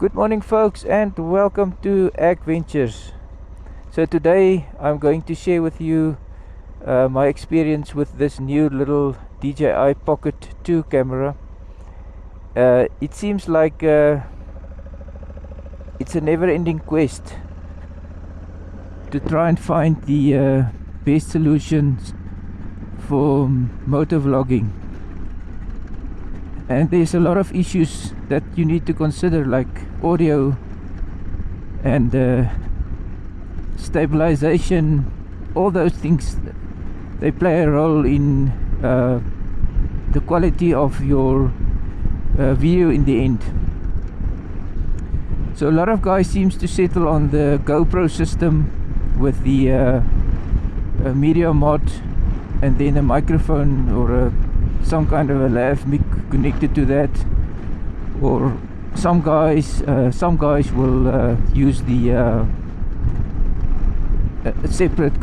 Good morning folks, and welcome to Ag Ventures. So today I'm going to share with you my experience with this new little DJI Pocket 2 camera. It seems like it's a never-ending quest to try and find the best solutions for motovlogging. And there's a lot of issues that you need to consider, like audio and stabilization. All those things, they play a role in the quality of your video in the end. So a lot of guys seems to settle on the GoPro system with the media mod and then a microphone or some kind of a lav mic connected to that, or some guys will use the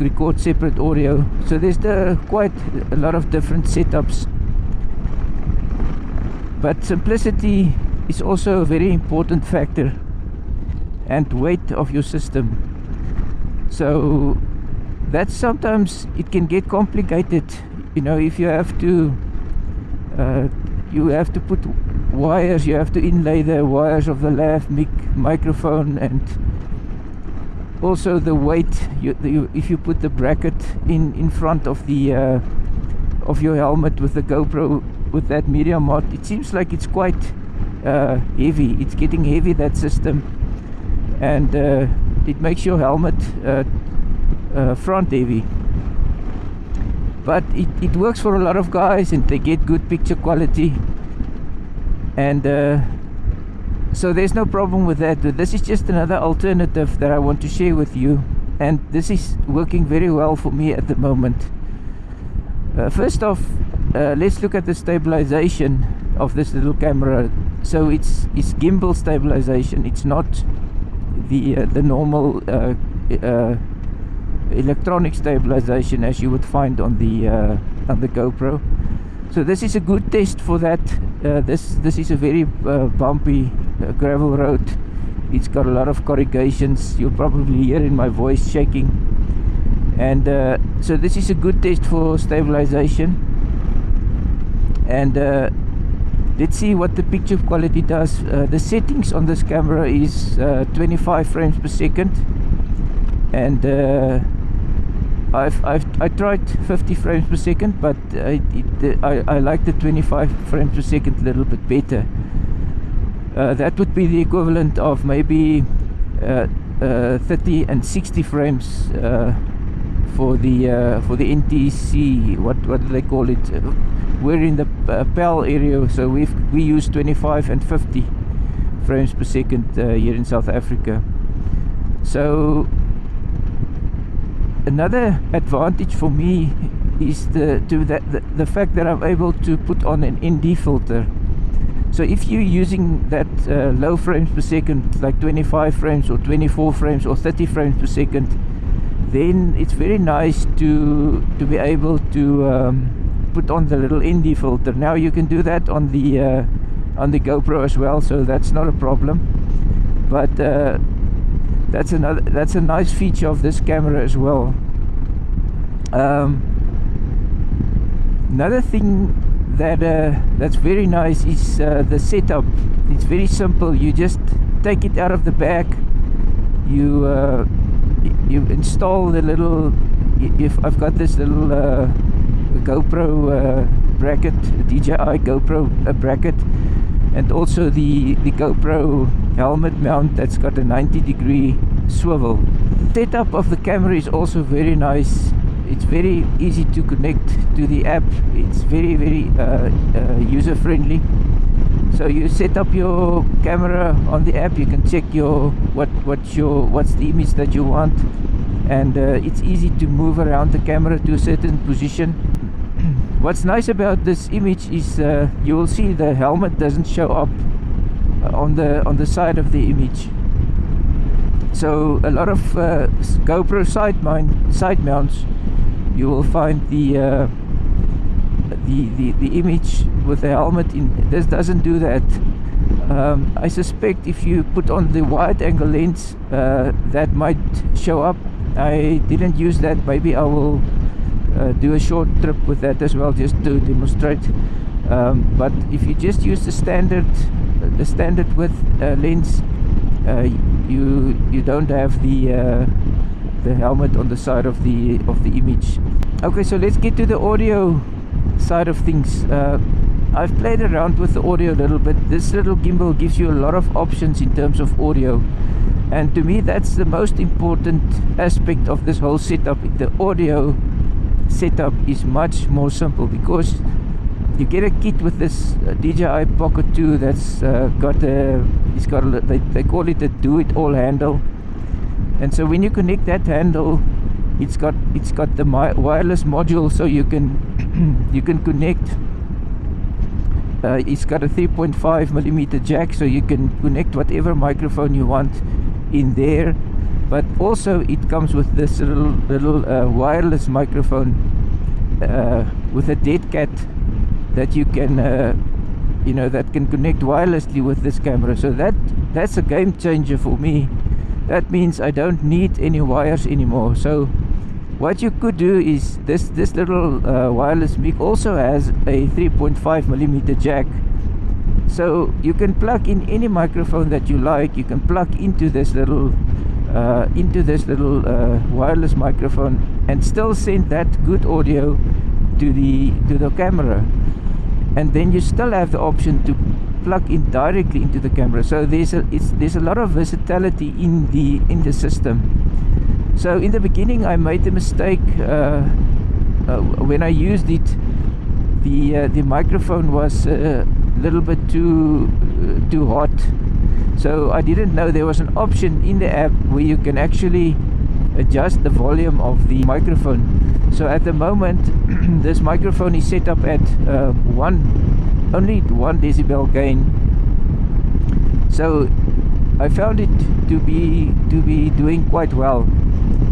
record separate audio. So there's quite a lot of different setups, but simplicity is also a very important factor, and weight of your system. So that sometimes it can get complicated, you know, if you have to put wires, you have to inlay the wires of the lav mic microphone, and also the weight. If you put the bracket in front of the of your helmet with the GoPro with that media mod, it seems like it's quite heavy. It's getting heavy, that system, and it makes your helmet front heavy. But it works for a lot of guys, and they get good picture quality, and so there's no problem with that. But this is just another alternative that I want to share with you, and this is working very well for me at the moment. First off, let's look at the stabilization of this little camera. So it's gimbal stabilization. It's not the normal electronic stabilization as you would find on the GoPro. So this is a good test for that. This is a very bumpy gravel road. It's got a lot of corrugations. You'll probably hear in my voice shaking, and so this is a good test for stabilization. And let's see what the picture quality does. The settings on this camera is 25 frames per second, and I tried 50 frames per second, but I like the 25 frames per second a little bit better. That would be the equivalent of maybe 30 and 60 frames for the NTC. What do they call it? We're in the PAL area, so we use 25 and 50 frames per second here in South Africa. So another advantage for me is the fact that I'm able to put on an ND filter. So if you're using that low frames per second, like 25 frames or 24 frames or 30 frames per second, then it's very nice to be able to put on the little ND filter. Now you can do that on the GoPro as well, so that's not a problem. But that's a nice feature of this camera as well. Another thing that's very nice is the setup. It's very simple. You just take it out of the bag. You install the little. I've got this little GoPro bracket, DJI GoPro bracket, and also the GoPro helmet mount that's got a 90-degree swivel. Setup of the camera is also very nice. It's very easy to connect to the app. It's very user friendly. So you set up your camera on the app. You can check what's the image that you want, and it's easy to move around the camera to a certain position. What's nice about this image is you will see the helmet doesn't show up on the side of the image. So a lot of GoPro side mounts, you will find the image with the helmet in. This doesn't do that. I suspect if you put on the wide angle lens, that might show up. I didn't use that. Maybe I will do a short trip with that as well, just to demonstrate. But if you just use the standard width lens, you don't have the helmet on the side of the image. Okay, so let's get to the audio side of things. I've played around with the audio a little bit. This little gimbal gives you a lot of options in terms of audio, and to me that's the most important aspect of this whole setup. The audio setup is much more simple because you get a kit with this Dji Pocket 2 that's they call it a do-it-all handle, and so when you connect that handle, it's got the wireless module, so you can you can connect. It's got a 3.5mm jack, so you can connect whatever microphone you want in there. But also it comes with this little wireless microphone with a dead cat that you can that can connect wirelessly with this camera. So that's a game changer for me. That means I don't need any wires anymore. So what you could do is this little wireless mic also has a 3.5mm jack, so you can plug in any microphone that you like. You can plug into this little wireless microphone and still send that good audio to the camera, and then you still have the option to plug in directly into the camera. So there's a lot of versatility in the system. So in the beginning I made the mistake when I used it. The microphone was a little bit too hot, so I didn't know there was an option in the app where you can actually adjust the volume of the microphone. So at the moment this microphone is set up at only 1 decibel gain. So I found it to be doing quite well.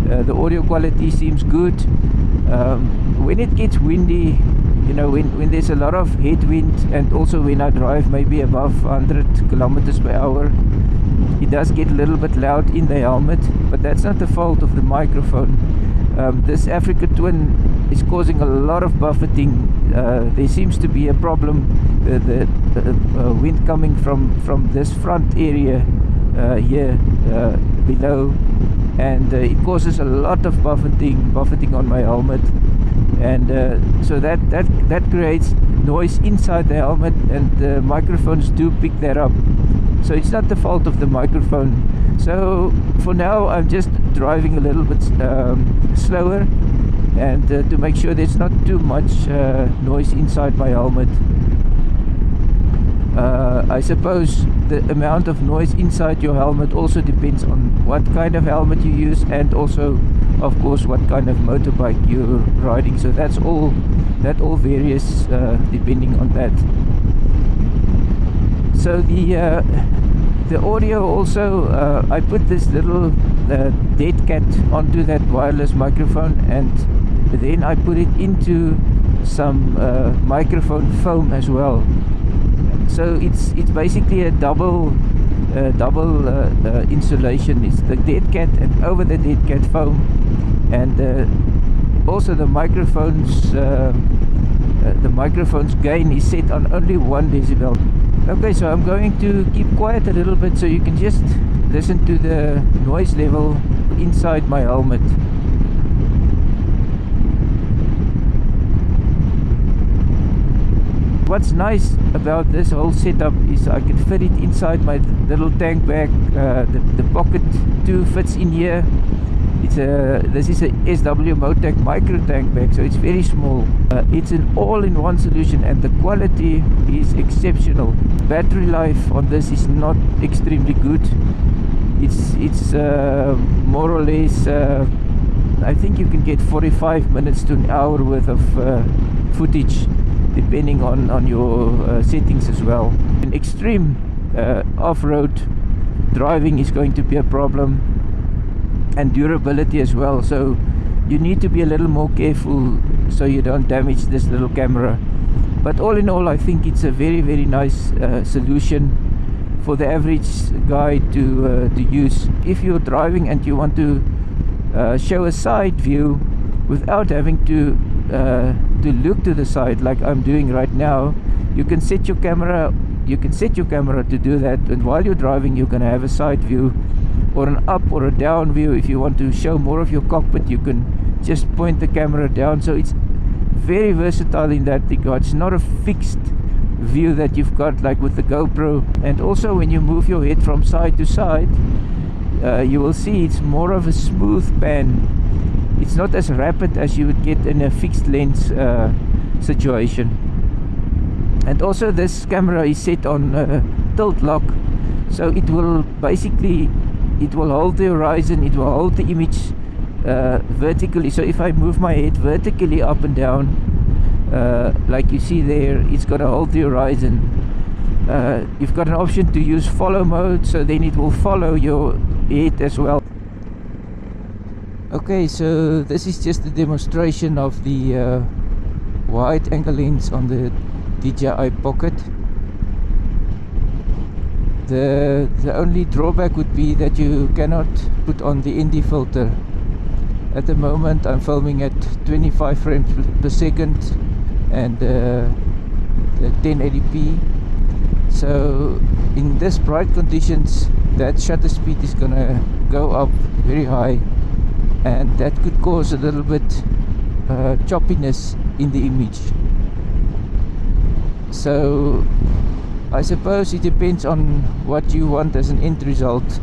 The audio quality seems good. When it gets windy, when there's a lot of headwind, and also when I drive maybe above 100 kilometers per hour, it does get a little bit loud in the helmet, but that's not the fault of the microphone. This Africa Twin is causing a lot of buffeting. There seems to be a problem. The wind coming from this front area here below, and it causes a lot of buffeting on my helmet, and so that creates noise inside the helmet, and the microphones do pick that up. So it's not the fault of the microphone. So for now I'm just driving a little bit slower, and to make sure there's not too much noise inside my helmet. I suppose the amount of noise inside your helmet also depends on what kind of helmet you use, and also of course what kind of motorbike you're riding. So that all varies depending on that. So the audio also, I put this little dead cat onto that wireless microphone, and then I put it into some microphone foam as well. So it's basically a double insulation. It's the dead cat and over the dead cat foam, and also the microphone's gain is set on only 1 decibel. Okay, so I'm going to keep quiet a little bit so you can just listen to the noise level inside my helmet. What's nice about this whole setup is I can fit it inside my little tank bag. The Pocket 2 fits in here. This is a SW Motec micro tank bag, so it's very small. It's an all-in-one solution, and the quality is exceptional. Battery life on this is not extremely good. It's more or less, I think you can get 45 minutes to an hour worth of footage, depending on your settings as well. In extreme off-road driving is going to be a problem, and durability as well, so you need to be a little more careful so you don't damage this little camera. But all in all, I think it's a very, very nice solution. for the average guy to use. If you're driving and you want to show a side view without having to look to the side like I'm doing right now, you can set your camera to do that, and while you're driving you're gonna have a side view or an up or a down view. If you want to show more of your cockpit, you can just point the camera down. So it's very versatile in that regard. It's not a fixed view that you've got like with the GoPro. And also when you move your head from side to side, you will see it's more of a smooth pan. It's not as rapid as you would get in a fixed lens situation. And also this camera is set on tilt lock, so it will basically hold the horizon, it will hold the image vertically. So if I move my head vertically up and down, like you see there, it's got to hold the horizon. You've got an option to use follow mode, so then it will follow your head as well. Okay, so this is just a demonstration of the wide angle lens on the Dji Pocket. The only drawback would be that you cannot put on the ND filter. At the moment I'm filming at 25 frames per second and 1080p. So in this bright conditions, that shutter speed is gonna go up very high, and that could cause a little bit choppiness in the image. So I suppose it depends on what you want as an end result.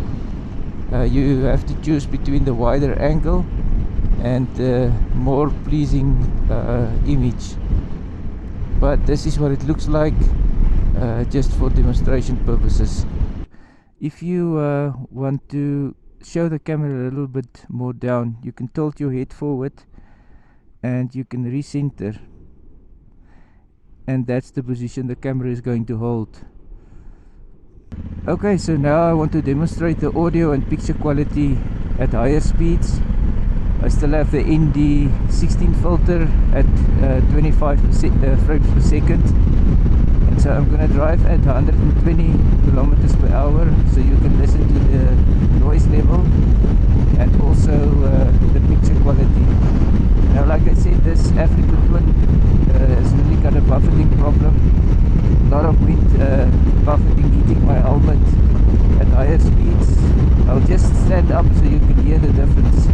You have to choose between the wider angle and the more pleasing image. But this is what it looks like, just for demonstration purposes. If you want to show the camera a little bit more down, you can tilt your head forward and you can recenter, and that's the position the camera is going to hold. Okay, so now I want to demonstrate the audio and picture quality at higher speeds. I still have the ND16 filter at 25 frames per second, and so I'm gonna drive at 120 kilometers per hour, so you can listen to the noise level and also the picture quality. Now, like I said, this African Twin has really got a buffeting problem. A lot of wind buffeting hitting my helmet at higher speeds. I'll just stand up so you can hear the difference.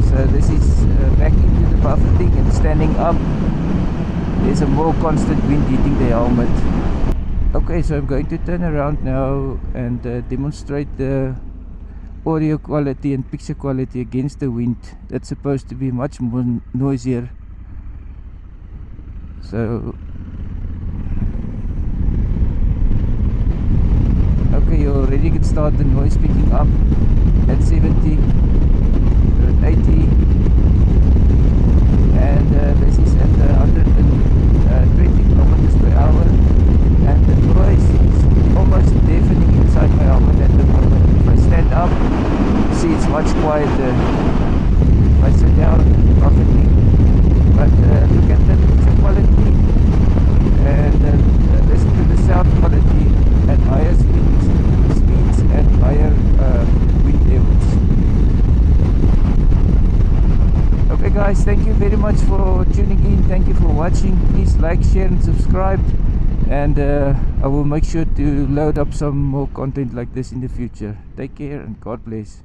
So this is back into the buffeting, and standing up there's a more constant wind hitting the helmet. Okay, so I'm going to turn around now and demonstrate the audio quality and picture quality against the wind. That's supposed to be much more noisier. So okay, you already can start the noise picking up at 70, at 80, and this is at 120 kilometers per hour, and the noise is almost deafening inside my helmet at the moment. If I stand up, you see it's much quieter. If I sit down, buffeting. But look at the picture quality and listen to the sound quality at higher speeds and higher wind levels. Okay guys, thank you very much for tuning in. Thank you for watching. Please like, share and subscribe, and I will make sure to load up some more content like this in the future. Take care and God bless.